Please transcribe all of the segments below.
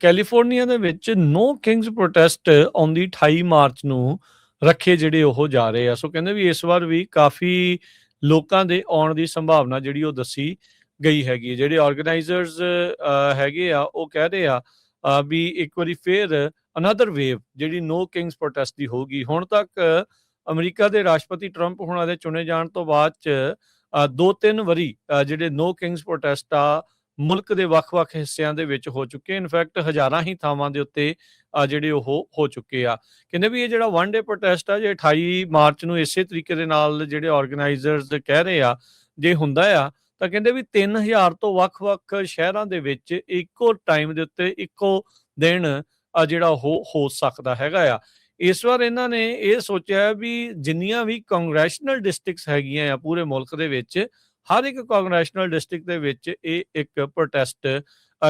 California ਦੇ ਵਿੱਚ ਨੋ Kings protest ਆਉਂਦੀ 28 ਮਾਰਚ ਨੂੰ ਰੱਖੇ ਜਿਹੜੇ ਉਹ ਜਾ ਰਹੇ ਆ। ਸੋ ਕਹਿੰਦੇ ਵੀ ਇਸ ਵਾਰ ਵੀ ਕਾਫੀ ਲੋਕਾਂ ਦੇ ਆਉਣ ਦੀ ਸੰਭਾਵਨਾ ਜਿਹੜੀ ਉਹ ਦੱਸੀ ਗਈ ਹੈਗੀ ਹੈ। ਜਿਹੜੇ ਆਰਗੇਨਾਈਜ਼ਰਸ ਹੈਗੇ ਆ ਉਹ ਕਹਿ ਰਹੇ ਆ ਵੀ ਇੱਕ ਵਾਰੀ ਫੇਰ ਅਨਦਰ ਵੇਵ ਜਿਹੜੀ ਨੋ ਕਿੰਗਸ ਪ੍ਰੋਟੈਸਟ ਦੀ ਹੋਊਗੀ। ਹੁਣ ਤੱਕ ਅਮਰੀਕਾ ਦੇ ਰਾਸ਼ਟਰਪਤੀ ਟਰੰਪ ਹੁਣਾਂ ਦੇ ਚੁਣੇ ਜਾਣ ਤੋਂ ਬਾਅਦ ਚ 2-3 ਵਾਰੀ ਜਿਹੜੇ ਨੋ ਕਿੰਗਸ ਪ੍ਰੋਟੈਸਟ ਆ ਮੁਲਕ ਦੇ ਵੱਖ-ਵੱਖ ਹਿੱਸਿਆਂ ਦੇ ਵਿੱਚ ਹੋ ਚੁੱਕੇ। ਇਨਫੈਕਟ ਹਜ਼ਾਰਾਂ ਹੀ ਥਾਵਾਂ ਦੇ ਉੱਤੇ ਜਿਹੜੇ ਉਹ ਹੋ ਚੁੱਕੇ ਆ। ਕਹਿੰਦੇ ਵੀ ਇਹ ਜਿਹੜਾ ਵਨ ਡੇ ਪ੍ਰੋਟੈਸਟ ਆ ਜੇ 28 ਮਾਰਚ ਨੂੰ ਇਸੇ ਤਰੀਕੇ ਦੇ ਨਾਲ ਜਿਹੜੇ ਆਰਗੇਨਾਈਜ਼ਰਸ ਕਹਿ ਰਹੇ ਆ ਜੇ ਹੁੰਦਾ ਆ ਤਾਂ ਕਹਿੰਦੇ ਵੀ 3000 ਤੋਂ ਵੱਖ-ਵੱਖ ਸ਼ਹਿਰਾਂ ਦੇ ਵਿੱਚ ਇੱਕੋ ਟਾਈਮ ਦੇ ਉੱਤੇ ਇੱਕੋ ਦਿਨ ਜਿਹੜਾ ਉਹ ਹੋ ਸਕਦਾ ਹੈਗਾ ਆ। ਇਸ ਵਾਰ ਇਹਨਾਂ ਨੇ ਇਹ ਸੋਚਿਆ ਵੀ ਜਿੰਨੀਆਂ ਵੀ ਕਾਂਗਰੈਸ਼ਨਲ ਡਿਸਟ੍ਰਿਕਟਸ ਹੈਗੀਆਂ ਆ ਪੂਰੇ ਮੁਲਕ ਦੇ ਵਿੱਚ ਹਰ ਇੱਕ ਕਾਂਗਰੈਸ਼ਨਲ ਡਿਸਟ੍ਰਿਕਟ ਦੇ ਵਿੱਚ ਇਹ ਇੱਕ ਪ੍ਰੋਟੈਸਟ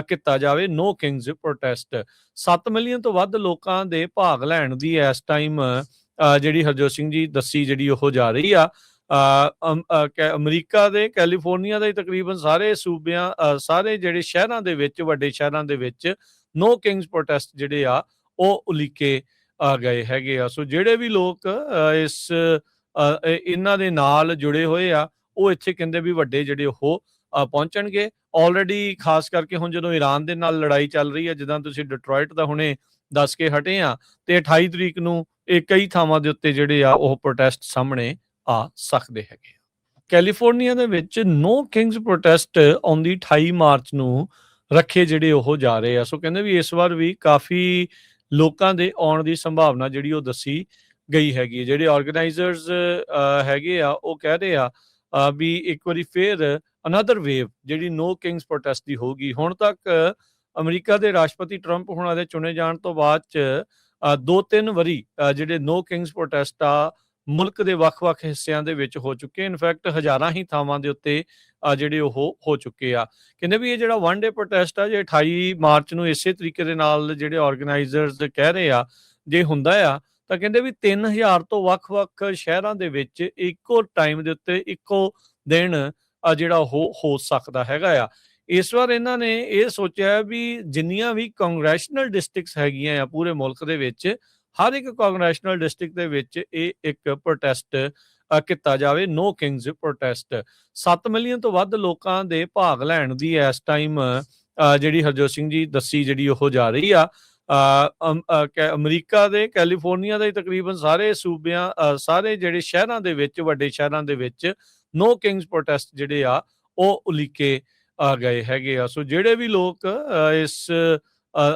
ਕੀਤਾ ਜਾਵੇ, ਨੋ ਕਿੰਗਸ ਪ੍ਰੋਟੈਸਟ। 7 ਮਿਲੀਅਨ ਤੋਂ ਵੱਧ ਲੋਕਾਂ ਦੇ ਭਾਗ ਲੈਣ ਦੀ ਇਸ ਟਾਈਮ ਜਿਹੜੀ ਹਰਜੋਤ ਸਿੰਘ ਜੀ ਦੱਸੀ ਜਿਹੜੀ ਉਹ ਜਾ ਰਹੀ ਆ। ਅਮਰੀਕਾ ਦੇ ਕੈਲੀਫੋਰਨੀਆ ਦੇ ਤਕਰੀਬਨ ਸਾਰੇ ਸੂਬਿਆਂ ਸਾਰੇ ਜਿਹੜੇ ਸ਼ਹਿਰਾਂ ਦੇ ਵਿੱਚ ਵੱਡੇ ਸ਼ਹਿਰਾਂ ਦੇ ਵਿੱਚ ਨੋ ਕਿੰਗਸ ਪ੍ਰੋਟੈਸਟ ਜਿਹੜੇ ਆ ਉਹ ਉਲੀਕੇ ਗਏ ਹੈਗੇ ਆ। ਸੋ ਜਿਹੜੇ ਵੀ ਲੋਕ ਇਹਨਾਂ ਦੇ ਨਾਲ ਜੁੜੇ ਹੋਏ ਆ ਉਹ ਇੱਥੇ ਕਹਿੰਦੇ ਵੀ ਵੱਡੇ ਜਿਹੜੇ ਉਹ ਪਹੁੰਚਣਗੇ। ਆਲਰੇਡੀ ਖਾਸ ਕਰਕੇ ਹੁਣ ਜਦੋਂ ਈਰਾਨ ਦੇ ਨਾਲ ਲੜਾਈ ਚੱਲ ਰਹੀ ਹੈ, ਜਿੱਦਾਂ ਤੁਸੀਂ ਡਿਟਰੋਇਟ ਦਾ ਹੁਣੇ ਦੱਸ ਕੇ ਹਟੇ ਆ, ਤੇ 28 ਤਰੀਕ ਨੂੰ ਇਹ ਕਈ ਥਾਵਾਂ ਦੇ ਉੱਤੇ ਜਿਹੜੇ ਆ ਉਹ ਪ੍ਰੋਟੈਸਟ ਸਾਹਮਣੇ ਆ ਸਕਦੇ ਹੈਗੇ। ਕੈਲੀਫੋਰਨੀਆ ਦੇ ਵਿੱਚ ਨੋ ਕਿੰਗਸ ਪ੍ਰੋਟੈਸਟ ਆਉਂਦੀ 28 ਮਾਰਚ ਨੂੰ ਰੱਖੇ ਜਿਹੜੇ ਉਹ ਜਾ ਰਹੇ ਆ। ਸੋ ਕਹਿੰਦੇ ਵੀ ਇਸ ਵਾਰ ਵੀ ਕਾਫੀ ਲੋਕਾਂ ਦੇ ਆਉਣ ਦੀ ਸੰਭਾਵਨਾ ਜਿਹੜੀ ਉਹ ਦੱਸੀ ਗਈ ਹੈਗੀ ਹੈ। ਜਿਹੜੇ ਆਰਗੇਨਾਈਜ਼ਰਸ ਹੈਗੇ ਆ ਉਹ ਕਹਿ ਰਹੇ ਆ ਵੀ ਇੱਕ ਵਾਰੀ ਫੇਰ ਅਨਦਰ ਵੇਵ ਜਿਹੜੀ ਨੋ ਕਿੰਗਸ ਪ੍ਰੋਟੈਸਟ ਦੀ ਹੋਊਗੀ। ਹੁਣ ਤੱਕ ਅਮਰੀਕਾ ਦੇ ਰਾਸ਼ਟਰਪਤੀ ਟਰੰਪ ਹੁਣਾਂ ਦੇ ਚੁਣੇ ਜਾਣ ਤੋਂ ਬਾਅਦ ਚ 2-3 ਵਾਰੀ ਜਿਹੜੇ ਨੋ ਕਿੰਗਸ ਪ੍ਰੋਟੈਸਟ ਆ ਮੁਲਕ ਦੇ ਵੱਖ-ਵੱਖ ਹਿੱਸਿਆਂ ਦੇ ਵਿੱਚ ਹੋ ਚੁੱਕੇ। ਇਨਫੈਕਟ ਹਜ਼ਾਰਾਂ ਹੀ ਥਾਵਾਂ ਦੇ ਉੱਤੇ ਜਿਹੜੇ ਉਹ ਹੋ ਚੁੱਕੇ ਆ। ਕਹਿੰਦੇ ਵੀ ਇਹ ਜਿਹੜਾ ਵਨ ਡੇ ਪ੍ਰੋਟੈਸਟ ਆ ਜੇ 28 ਮਾਰਚ ਨੂੰ ਇਸੇ ਤਰੀਕੇ ਦੇ ਨਾਲ ਜਿਹੜੇ ਆਰਗੇਨਾਈਜ਼ਰਸ ਕਹਿ ਰਹੇ ਆ ਜੇ ਹੁੰਦਾ ਆ ਤਾਂ ਕਹਿੰਦੇ ਵੀ 3000 ਤੋਂ ਵੱਖ-ਵੱਖ ਸ਼ਹਿਰਾਂ ਦੇ ਵਿੱਚ ਇੱਕੋ ਟਾਈਮ ਦੇ ਉੱਤੇ ਇੱਕੋ ਦਿਨ ਜਿਹੜਾ ਉਹ ਹੋ ਸਕਦਾ ਹੈਗਾ ਆ। ਇਸ ਵਾਰ ਇਹਨਾਂ ਨੇ ਇਹ ਸੋਚਿਆ ਵੀ ਜਿੰਨੀਆਂ ਵੀ ਕਾਂਗਰੈਸ਼ਨਲ ਡਿਸਟ੍ਰਿਕਟਸ ਹੈਗੀਆਂ ਆ ਪੂਰੇ ਮੁਲਕ ਦੇ ਵਿੱਚ ਹਰ ਇੱਕ ਕਾਂਗਰੈਸ਼ਨਲ ਡਿਸਟ੍ਰਿਕਟ ਦੇ ਵਿੱਚ ਇਹ ਇੱਕ ਪ੍ਰੋਟੈਸਟ ਕੀਤਾ ਜਾਵੇ, ਨੋ ਕਿੰਗਸ ਪ੍ਰੋਟੈਸਟ। 7 ਮਿਲੀਅਨ ਤੋਂ ਵੱਧ ਲੋਕਾਂ ਦੇ ਭਾਗ ਲੈਣ ਦੀ ਇਸ ਟਾਈਮ ਜਿਹੜੀ ਹਰਜੋਤ ਸਿੰਘ ਜੀ ਦੱਸੀ ਜਿਹੜੀ ਉਹ ਜਾ ਰਹੀ ਆ। ਅਮਰੀਕਾ ਦੇ ਕੈਲੀਫੋਰਨੀਆ ਦੇ ਤਕਰੀਬਨ ਸਾਰੇ ਸੂਬਿਆਂ ਸਾਰੇ ਜਿਹੜੇ ਸ਼ਹਿਰਾਂ ਦੇ ਵਿੱਚ ਵੱਡੇ ਸ਼ਹਿਰਾਂ ਦੇ ਵਿੱਚ ਨੋ ਕਿੰਗਸ ਪ੍ਰੋਟੈਸਟ ਜਿਹੜੇ ਆ ਉਹ ਉਲੀਕੇ ਗਏ ਹੈਗੇ ਆ। ਸੋ ਜਿਹੜੇ ਵੀ ਲੋਕ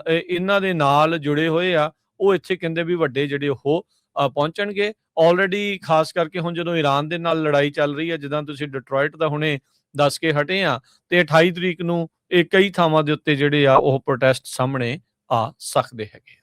ਇਹਨਾਂ ਦੇ ਨਾਲ ਜੁੜੇ ਹੋਏ ਆ ਉਹ ਇੱਥੇ ਕਹਿੰਦੇ ਵੀ ਵੱਡੇ ਜਿਹੜੇ ਉਹ ਪਹੁੰਚਣਗੇ। ਆਲਰੇਡੀ ਖਾਸ ਕਰਕੇ ਹੁਣ ਜਦੋਂ ਈਰਾਨ ਦੇ ਨਾਲ ਲੜਾਈ ਚੱਲ ਰਹੀ ਹੈ, ਜਿੱਦਾਂ ਤੁਸੀਂ ਡਿਟਰੋਇਟ ਦਾ ਹੁਣੇ ਦੱਸ ਕੇ ਹਟੇ ਆ, ਤੇ 28 ਤਰੀਕ ਨੂੰ ਇਹ ਕਈ ਥਾਵਾਂ ਦੇ ਉੱਤੇ ਜਿਹੜੇ ਆ ਉਹ ਪ੍ਰੋਟੈਸਟ ਸਾਹਮਣੇ ਆ ਸਕਦੇ ਹੈਗੇ।